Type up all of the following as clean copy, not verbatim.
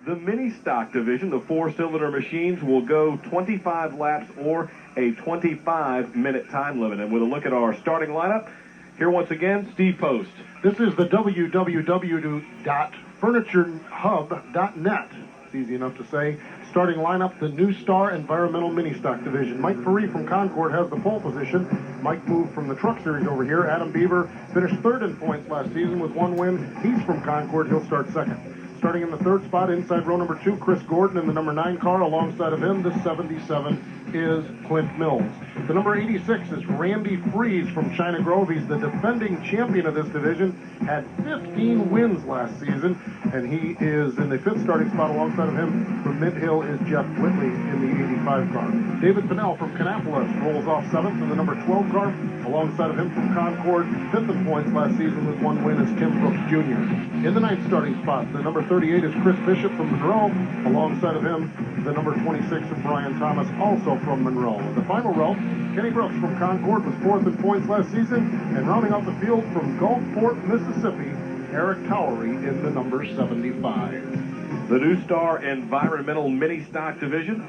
the mini stock division. The four-cylinder machines will go 25 laps or a 25-minute time limit. And with a look at our starting lineup, here once again, Steve Post. This is the www.furniturehub.net. It's easy enough to say. Starting lineup, the New Star Environmental Mini Stock Division. Mike Ferree from Concord has the pole position. Mike moved from the Truck Series over here. Adam Beaver finished third in points last season with one win. He's from Concord. He'll start second. Starting in the third spot, inside row number 2, Chris Gordon in the number 9 car. Alongside of him, the 77 is Clint Mills. The number 86 is Randy Freeze from China Grove. He's the defending champion of this division. Had 15 wins last season, and he is in the 5th starting spot. Alongside of him from Mid-Hill is Jeff Whitley in the 85 car. David Pinnell from Kannapolis rolls off 7th in the number 12 car. Alongside of him from Concord, 5th in points last season with one win is Tim Brooks Jr. In the 9th starting spot, the number 38 is Chris Bishop from Monroe. Alongside of him, the number 26 of Brian Thomas, also from Monroe. In the final row, Kenny Brooks from Concord was 4th in points last season. And rounding out the field from Gulfport, Mississippi, Eric Towery in the number 75. The New Star Environmental Mini Stock Division.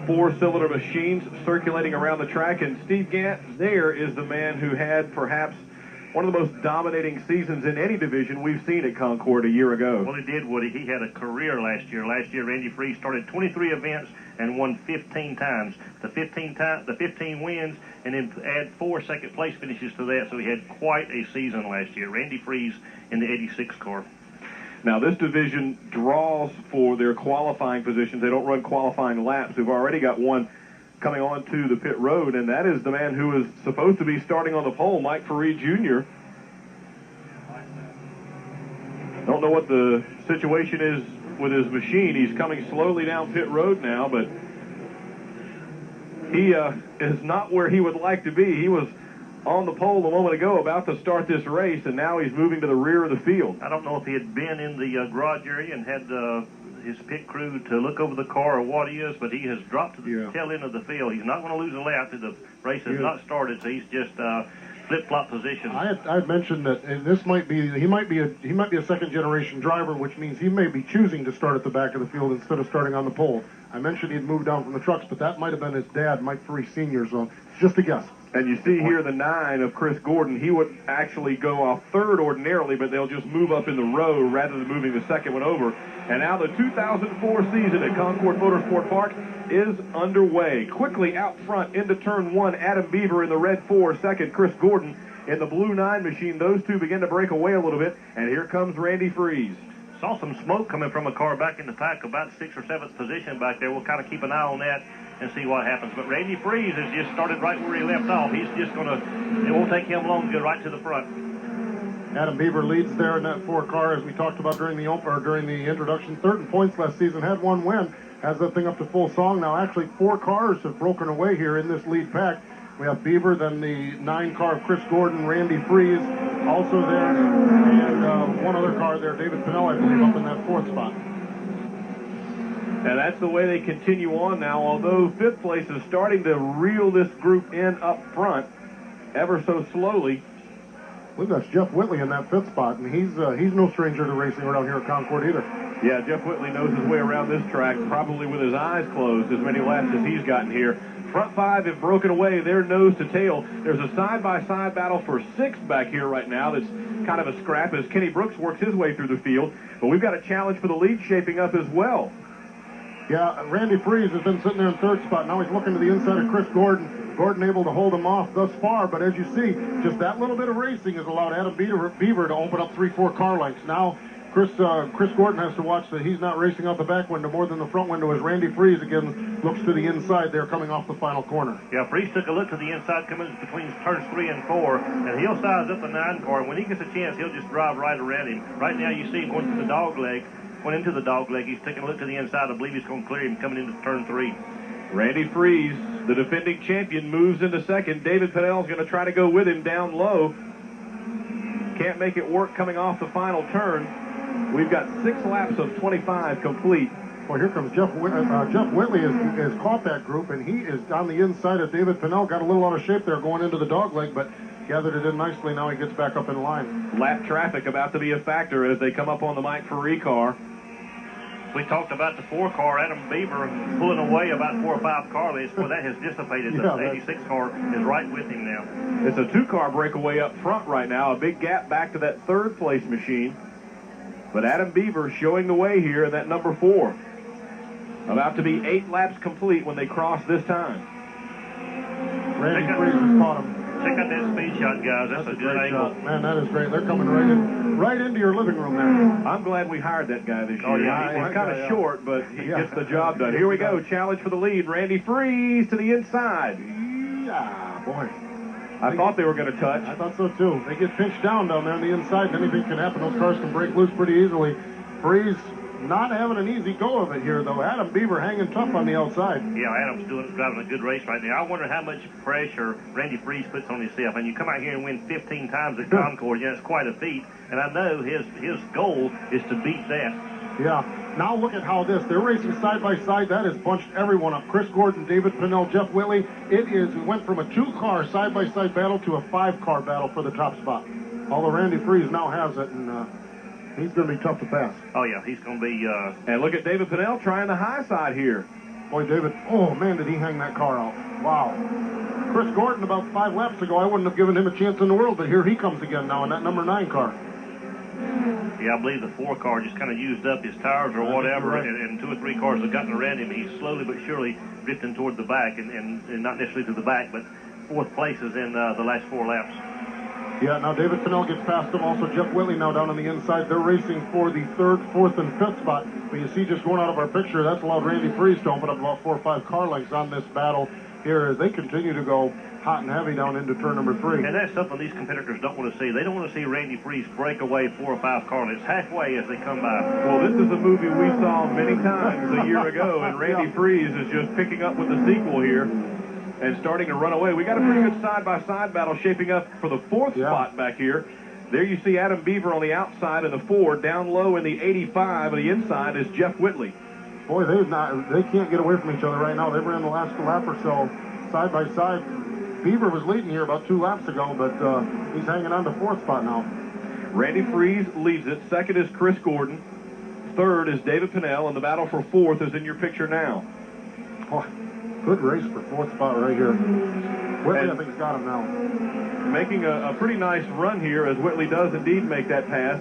Four-cylinder machines circulating around the track. And Steve Gant, there is the man who had perhaps one of the most dominating seasons in any division we've seen at Concord a year ago. Well, he did, Woody. He had a career last year. Last year, Randy Freeze started 23 events and won 15 times. The 15 wins, and then add 4 second-place finishes to that, so he had quite a season last year. Randy Freeze in the 86 car. Now, this division draws for their qualifying positions. They don't run qualifying laps. We've already got one coming on to the pit road, and that is the man who is supposed to be starting on the pole, Mike Ferree Jr. Don't know what the situation is with his machine. He's coming slowly down pit road now, but he is not where he would like to be. He was on the pole a moment ago about to start this race, and now he's moving to the rear of the field. I don't know if he had been in the garage area and had his pit crew to look over the car or what he is, but he has dropped to the tail end of the field. He's not going to lose a lap. The race has not started, so he's just flip-flop position. I had mentioned that this might be he might be a second-generation driver, which means he may be choosing to start at the back of the field instead of starting on the pole. I mentioned he'd moved down from the trucks, but that might have been his dad, Mike Ferree Sr., so it's just a guess. And you see here the 9 of Chris Gordon. He would actually go off third ordinarily, but they'll just move up in the row rather than moving the second one over. And now the 2004 season at Concord Motorsport Park is underway. Quickly out front into turn 1, Adam Beaver in the red 4, second Chris Gordon in the blue 9 machine. Those two begin to break away a little bit, and here comes Randy Freeze. Saw some smoke coming from a car back in the pack, about 6th or 7th position back there. We'll kind of keep an eye on that and see what happens. But Randy Freeze has just started right where he left off. He's just going to, it won't take him long to get right to the front. Adam Beaver leads there in that 4 car, as we talked about during the introduction. 3rd in points last season, had one win, has that thing up to full song now. Actually, 4 cars have broken away here in this lead pack. We have Beaver, then the 9 car of Chris Gordon, Randy Freeze also there, and one other car there, David Pinnell, I believe, up in that 4th spot. And that's the way they continue on now, although 5th place is starting to reel this group in up front ever so slowly. I believe that's Jeff Whitley in that 5th spot, and he's no stranger to racing around here at Concord either. Yeah, Jeff Whitley knows his way around this track, probably with his eyes closed, as many laps as he's gotten here. Front 5 have broken away. They're nose to tail. There's a side-by-side battle for 6th back here right now that's kind of a scrap as Kenny Brooks works his way through the field. But we've got a challenge for the lead shaping up as well. Yeah, Randy Freeze has been sitting there in 3rd spot. Now he's looking to the inside of Chris Gordon. Gordon able to hold him off thus far, but as you see, just that little bit of racing has allowed Adam Beaver to open up 3-4 car lengths. Now Chris Gordon has to watch that he's not racing out the back window more than the front window as Randy Freeze again looks to the inside there coming off the final corner. Yeah, Freeze took a look to the inside coming between turns 3 and 4, and he'll size up the 9 car. When he gets a chance, he'll just drive right around him. Right now you see him going to the dog leg. Went into the dog leg. He's taking a look to the inside. I believe he's going to clear him coming into turn 3. Randy Freeze, the defending champion, moves into 2nd. David Pinnell's going to try to go with him down low. Can't make it work coming off the final turn. We've got 6 laps of 25 complete. Well, here comes Jeff Whitley has caught that group, and he is on the inside of David Pinnell. Got a little out of shape there going into the dog leg, but gathered it in nicely. Now he gets back up in line. Lap traffic about to be a factor as they come up on the Mike Ferree car. We talked about the 4-car, Adam Beaver, pulling away about 4 or 5 car lengths. Well, that has dissipated. Yeah, The 86 car is right with him now. It's a 2-car breakaway up front right now. A big gap back to that 3rd place machine. But Adam Beaver showing the way here in that number 4. About to be 8 laps complete when they cross this time. Randy Freese has caught him. Check out that speed shot, guys. That's a good great angle. shot. Man, that is great. They're coming right into your living room there. I'm glad we hired that guy this year. Oh, yeah. He's kind of Yeah. short, but he gets the job done. Here we go. Challenge for the lead. Randy Freese to the inside. Yeah, boy. I thought they were going to touch. I thought so too. They get pinched down there on the inside, and anything can happen. Those cars can break loose pretty easily. Freese not having an easy go of it here, though. Adam Beaver hanging tough on the outside. Yeah, Adam's driving a good race right now. I wonder how much pressure Randy Freese puts on himself. And you come out here and win 15 times at Concord, yeah, it's quite a feat. And I know his goal is to beat that. Yeah. Now look at how they're racing side by side. That has bunched everyone up. Chris Gordon, David Pinnell, Jeff Whitley. It went from a 2-car side-by-side battle to a 5-car battle for the top spot. Although Randy Freese now has it, and he's going to be tough to pass. Oh, yeah, he's going to be... And look at David Pinnell trying the high side here. Boy, David, oh, man, did he hang that car out. Wow. Chris Gordon, about 5 laps ago, I wouldn't have given him a chance in the world, but here he comes again now in that number 9 car. Yeah, I believe the 4-car just kind of used up his tires or whatever, right. and 2 or 3 cars have gotten around him. He's slowly but surely drifting toward the back, and not necessarily to the back, but 4th places in the last 4 laps. Yeah, now David Pinnell gets past him. Also, Jeff Whitley now down on the inside. They're racing for the 3rd, 4th, and 5th spot. But you see just going out of our picture, that's allowed Randy Freese to open up about 4 or 5 car lengths on this battle here as they continue to go hot and heavy down into turn number 3. And that's something these competitors don't want to see. They don't want to see Randy Freese break away 4 or 5 car lengths halfway as they come by. Well, this is a movie we saw many times a year ago, and Randy Freese is just picking up with the sequel here and starting to run away. We got a pretty good side-by-side battle shaping up for the 4th spot back here. There you see Adam Beaver on the outside of the 4. Down low in the 85 on the inside is Jeff Whitley. Boy, they can't get away from each other right now. They were in the last lap or so side by side. Beaver was leading here about 2 laps ago, but he's hanging on to 4th spot now. Randy Freese leads it. 2nd is Chris Gordon. 3rd is David Pinnell, and the battle for 4th is in your picture now. Oh, good race for 4th spot right here. Whitley, I think, has got him now. Making a pretty nice run here, as Whitley does indeed make that pass,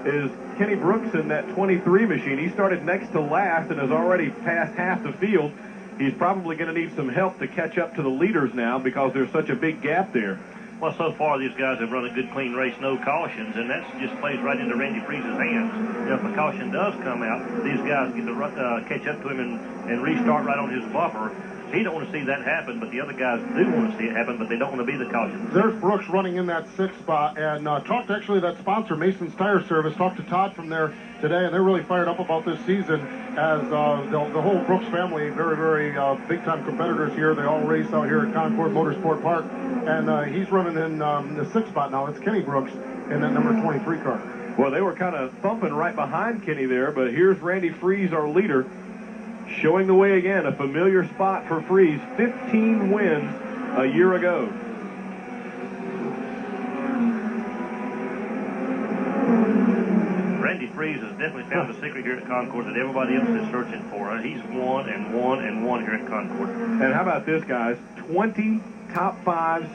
is Kenny Brooks in that 23 machine. He started next to last and has already passed half the field. He's probably going to need some help to catch up to the leaders now because there's such a big gap there. Well, so far these guys have run a good, clean race, no cautions, and that just plays right into Randy Freese's hands. You know, if a caution does come out, these guys get to catch up to him and restart right on his buffer. He don't want to see that happen, but the other guys do want to see it happen, but they don't want to be the caution. There's Brooks running in that 6th spot, and talked to actually that sponsor, Mason's Tire Service, talked to Todd from there today, and they're really fired up about this season as the whole Brooks family, very, very big-time competitors here. They all race out here at Concord Motorsport Park, and he's running in the 6th spot now. It's Kenny Brooks in that number 23 car. Well, they were kind of thumping right behind Kenny there, but here's Randy Freese, our leader, showing the way again. A familiar spot for Freese. 15 wins a year ago. Randy Freese has definitely found a secret here at Concord that everybody else is searching for. He's won and won and won here at Concord. And how about this, guys? 20 top 5s,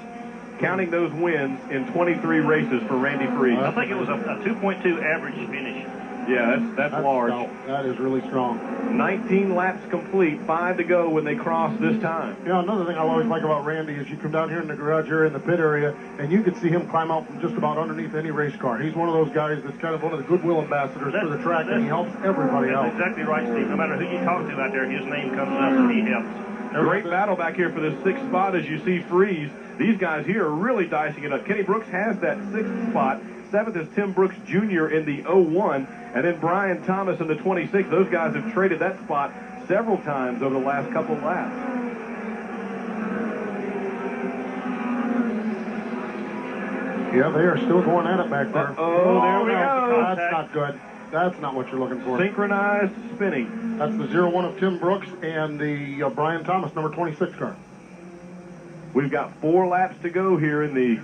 counting those wins in 23 races for Randy Freese. I think it was a 2.2 average finish. Yeah, that's large. That is really strong. 19 laps complete, 5 to go when they cross this time. You know, another thing I always like about Randy is you come down here in the garage area in the pit area, and you can see him climb out from just about underneath any race car. He's one of those guys that's kind of one of the goodwill ambassadors for the track, and he helps everybody out. That's exactly right, Steve. No matter who you talk to out there, his name comes up and he helps. Great battle back here for this 6th spot as you see Freese. These guys here are really dicing it up. Kenny Brooks has that 6th spot. 7th is Tim Brooks Jr. in the 01, and then Brian Thomas in the 26. Those guys have traded that spot several times over the last couple of laps. Yeah, they are still going at it back there. Oh, there we go. That's not good. That's not what you're looking for. Synchronized spinning. That's the 01 of Tim Brooks and the Brian Thomas, number 26 car. We've got 4 laps to go here in the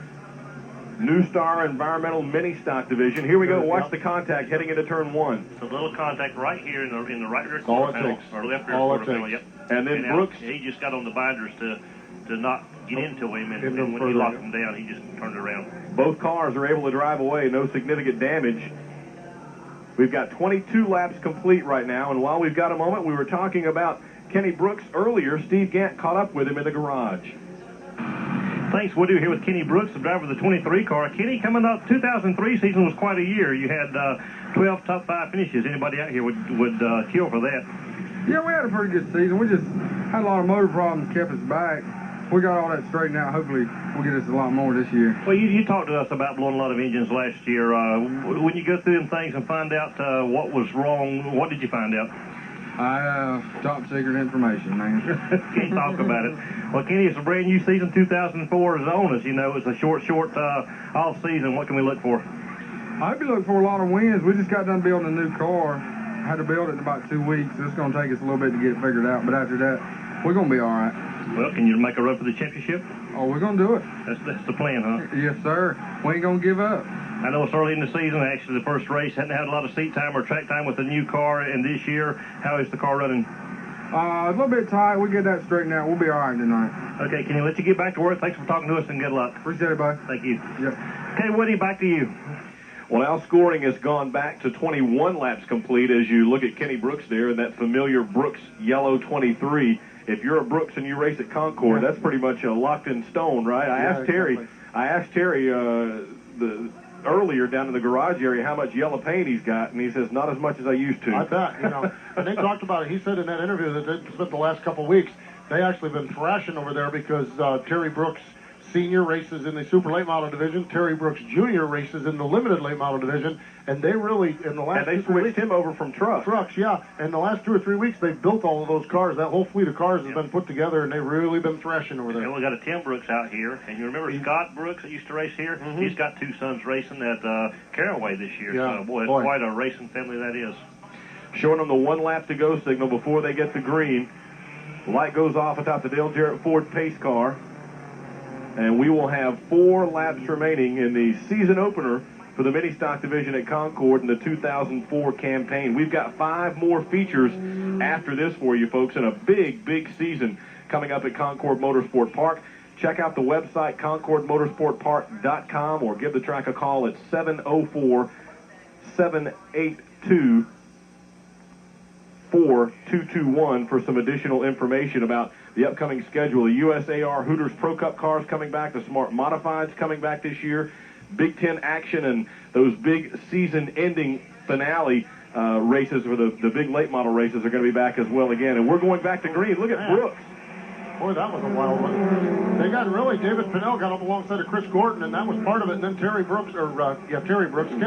New Star Environmental Mini Stock Division. Here we go. Watch the contact heading into turn 1. It's a little contact right here in the right rear All quarter it panel, takes. or left rear All it quarter panel. takes. Yep. And then Brooks. He just got on the binders to not get into him, and Into him when he further, locked yeah. him down, he just turned around. Both cars are able to drive away. No significant damage. We've got 22 laps complete right now, and while we've got a moment, we were talking about Kenny Brooks earlier. Steve Gant caught up with him in the garage. Thanks, Woody. Here with Kenny Brooks, the driver of the 23 car. Kenny, coming up, 2003 season was quite a year. You had 12 top 5 finishes. Anybody out here would kill for that. Yeah, we had a pretty good season. We just had a lot of motor problems, kept us back. We got all that straightened out. Hopefully, we'll get us a lot more this year. Well, you talked to us about blowing a lot of engines last year. When you go through them things and find out what was wrong, what did you find out? Top secret information, man. Can't talk about it. Well, Kenny, it's a brand new season. 2004 is on us. You know, it's a short off season. What can we look for? I'd be looking for a lot of wins. We just got done building a new car. Had to build it in about 2 weeks. It's going to take us a little bit to get it figured out, but after that, we're going to be all right. Well, can you make a run for the championship? Oh, we're going to do it. That's the plan, huh? Yes, sir. We ain't going to give up. I know it's early in the season. Actually, the first race hadn't had a lot of seat time or track time with the new car, and this year, how is the car running? A little bit tight. We'll get that straightened out. We'll be all right tonight. Okay, can you let you get back to work? Thanks for talking to us, and good luck. Appreciate it, bud. Thank you. Yep. Okay, Woody, back to you. Well, now scoring has gone back to 21 laps complete as you look at Kenny Brooks there in that familiar Brooks yellow 23. If you're a Brooks and you race at Concord, that's pretty much locked in stone, right? I asked Terry earlier down in the garage area how much yellow paint he's got, and he says not as much as I used to. I bet, and they talked about it. He said in that interview that they spent the last couple of weeks, they actually been thrashing over there because Terry Brooks Senior races in the super late model division, Terry Brooks Jr. races in the limited late model division, and they really, in the last and they switched him over from trucks. Yeah. In the last 2 or 3 weeks, they've built all of those cars. That whole fleet of cars has been put together, and they've really been thrashing over there. And we got a Tim Brooks out here, and you remember Scott Brooks that used to race here? Mm-hmm. He's got 2 sons racing at Caraway this year. Yeah. So, boy, it's quite a racing family that is. Showing them the 1 lap to go signal before they get the green. Light goes off atop the Dale Jarrett Ford pace car. And we will have 4 laps remaining in the season opener for the mini stock division at Concord in the 2004 campaign. We've got 5 more features after this for you folks, and a big, big season coming up at Concord Motorsport Park. Check out the website, concordmotorsportpark.com, or give the track a call at 704-782-4221 for some additional information about the upcoming schedule. The USAR Hooters Pro Cup cars coming back, the Smart Modifieds coming back this year, Big Ten action, and those big season-ending finale races for the big late model races are going to be back as well again. And we're going back to green. Look at Brooks. Boy, that was a wild one. They got really, David Pinnell got up alongside of Chris Gordon, and that was part of it. And then Kenny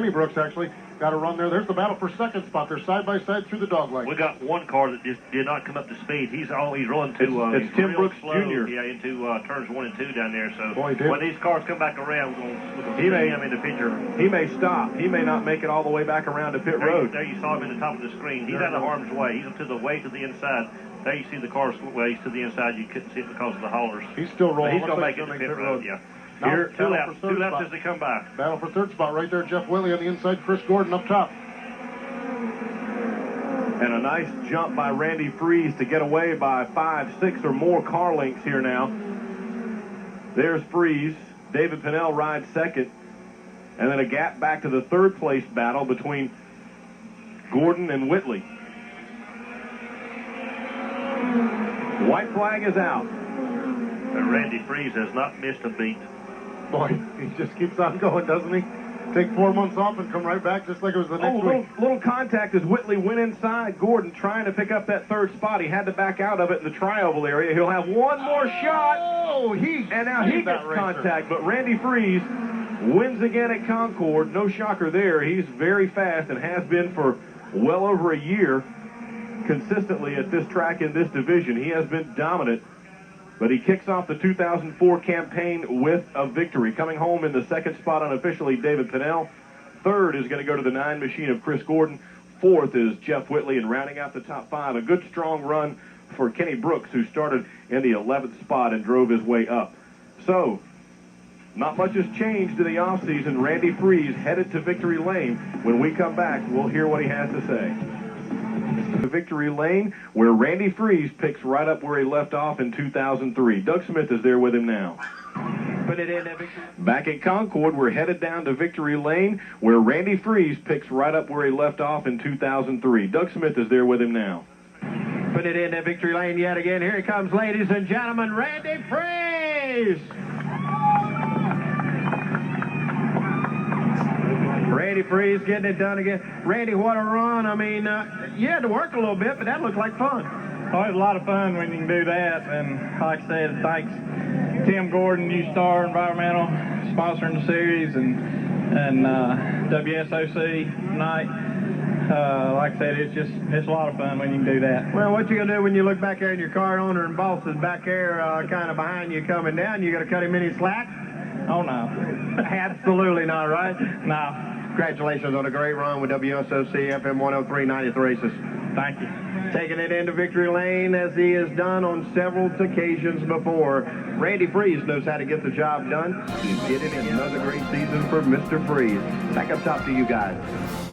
Brooks, actually, got a run there. There's the battle for second spot. They're side by side through the dog leg. We got one car that just did not come up to speed. He's rolling to it's Tim Brooks Jr. Yeah, into turns 1 and 2 down there. So Boy, when these cars come back around, we're going to see him in the picture. He may stop. He may not make it all the way back around to pit road. There you saw him in the top of the screen. He's out of harm's way. He's way to the inside. There you see the car's ways to the inside. You couldn't see it because of the haulers. He's still rolling. But he's going to make it to pit road, yeah. Here, 2 laps as they come by. Battle for third spot right there. Jeff Whitley on the inside. Chris Gordon up top. And a nice jump by Randy Freeze to get away by 5, 6 or more car lengths here now. There's Freeze. David Pinnell rides second. And then a gap back to the third place battle between Gordon and Whitley. White flag is out. And Randy Freeze has not missed a beat. Boy, he just keeps on going, doesn't he? Take 4 months off and come right back just like it was the next week. Little contact as Whitley went inside Gordon trying to pick up that third spot. He had to back out of it in the tri-oval area. He'll have one more shot. And now he gets contact. But Randy Freeze wins again at Concord. No shocker there. He's very fast and has been for well over a year consistently at this track in this division. He has been dominant. But he kicks off the 2004 campaign with a victory. Coming home in the second spot unofficially, David Pinnell. Third is going to go to the 9 machine of Chris Gordon. Fourth is Jeff Whitley, and rounding out the top 5, a good strong run for Kenny Brooks, who started in the 11th spot and drove his way up. So, Not much has changed in the offseason. Randy Freeze headed to Victory Lane. When we come back, we'll hear what he has to say. To Victory Lane, where Randy Freeze picks right up where he left off in 2003. Doug Smith is there with him now. Put it in at Victory. Back at Concord, we're headed down to Victory Lane, where Randy Freeze picks right up where he left off in 2003. Doug Smith is there with him now. Put it in at Victory Lane yet again. Here he comes, ladies and gentlemen, Randy Freeze! Randy Freeze getting it done again. Randy, what a run. I mean, you had to work a little bit, but that looked like fun. Oh, it was a lot of fun when you can do that. And like I said, thanks Tim Gordon, New Star Environmental, sponsoring the series, and WSOC tonight. Like I said, it's a lot of fun when you can do that. Well, what you gonna do when you look back there and your car owner and boss is back there kind of behind you coming down? You gonna cut him any slack? Oh, no. Absolutely not, right? No. Congratulations on a great run with WSOC FM 103 90th Races. Thank you. Taking it into Victory Lane as he has done on several occasions before. Randy Freeze knows how to get the job done. He did it in another great season for Mr. Freeze. Back up top to you guys.